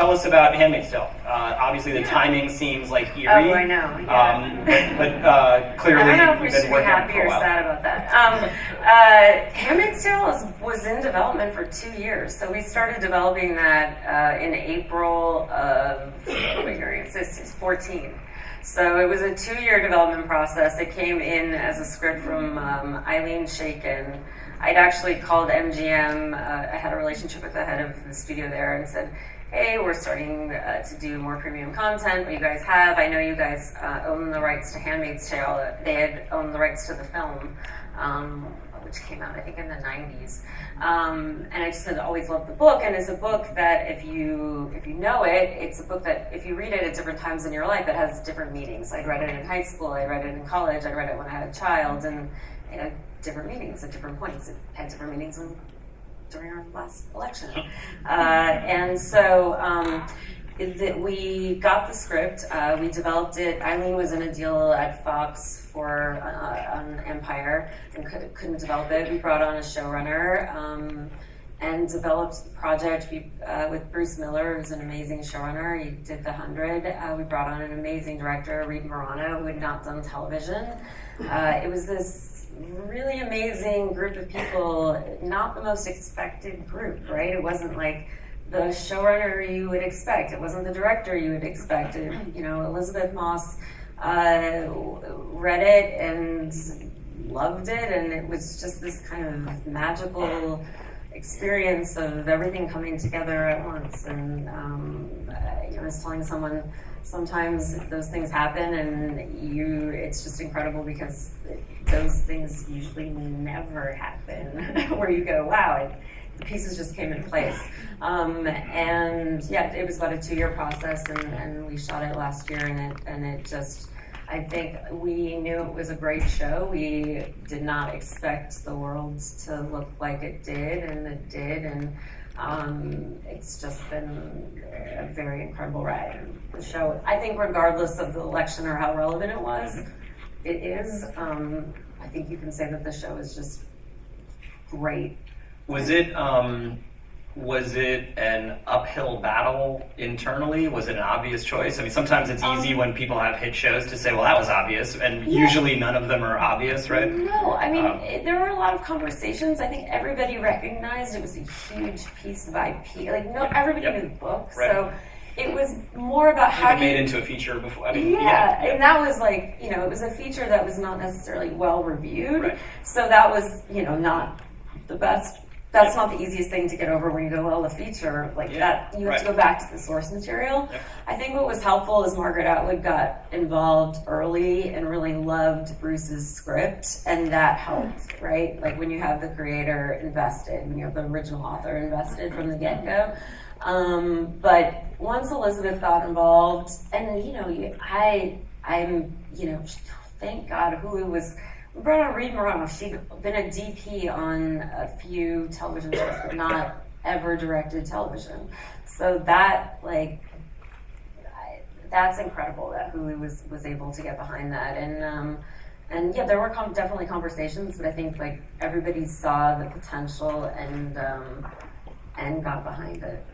tell us about Handmaid's Tale. Obviously, the timing seems like eerie. Oh, I know. Yeah. But clearly, I don't know if we you've been should be working on it happy for a or while. sad about that. Handmaid's Tale was in development for 2 years. So we started developing that in April of 14. So it was a 2-year development process. It came in as a script from Eileen Shaken. I'd actually called MGM. I had a relationship with the head of the studio there and said, hey, we're starting to do more premium content. What you guys have? I know you guys own the rights to Handmaid's Tale. They had owned the rights to the film, which came out, I think, in the 90s. And I just had always loved the book, and it's a book that if you know it, it's a book that if you read it at different times in your life, it has different meanings. I'd read it in high school, I read it in college, I read it when I had a child, and it had different meanings at different points. It had different meanings during our last election. And so we got the script, we developed it. Eileen was in a deal at Fox for on Empire and couldn't develop it. We brought on a showrunner and developed the project with Bruce Miller, who's an amazing showrunner. He did The 100. We brought on an amazing director, Reed Morano, who had not done television. It was this really amazing group of people, not the most expected group, right? It wasn't like the showrunner you would expect. It wasn't the director you would expect. Elizabeth Moss read it and loved it, and it was just this kind of magical experience of everything coming together at once. And I was telling someone, sometimes those things happen, and it's just incredible because those things usually never happen where you go, wow, the pieces just came in place. And yeah, it was about a 2-year process, and we shot it last year, and it just, I think we knew it was a great show. We did not expect the world to look like it did, and it did, and it's just been a very incredible ride. The show, I think, regardless of the election or how relevant it was, it is. I think you can say that the show is just great. Was it an uphill battle internally? Was it an obvious choice? I mean, sometimes it's easy when people have hit shows to say, well, that was obvious, and usually none of them are obvious, right? No, I mean, there were a lot of conversations. I think everybody recognized it was a huge piece of IP. Everybody knew the book, right. So it was more about how made into a feature before. I mean, and that was it was a feature that was not necessarily well reviewed. Right. So that was, not the best. That's not the easiest thing to get over when you go, well, a feature that, you have to go back to the source material. Yep. I think what was helpful is Margaret Atwood got involved early and really loved Bruce's script, and that helped, right? Like when you have the creator invested, when you have the original author invested from the get-go. But once Elizabeth got involved, and thank God Hulu was. We brought on Reed Morano. She'd been a DP on a few television shows, but not ever directed television. So that, that's incredible that Hulu was able to get behind that. And yeah, there were definitely conversations, but I think everybody saw the potential and got behind it.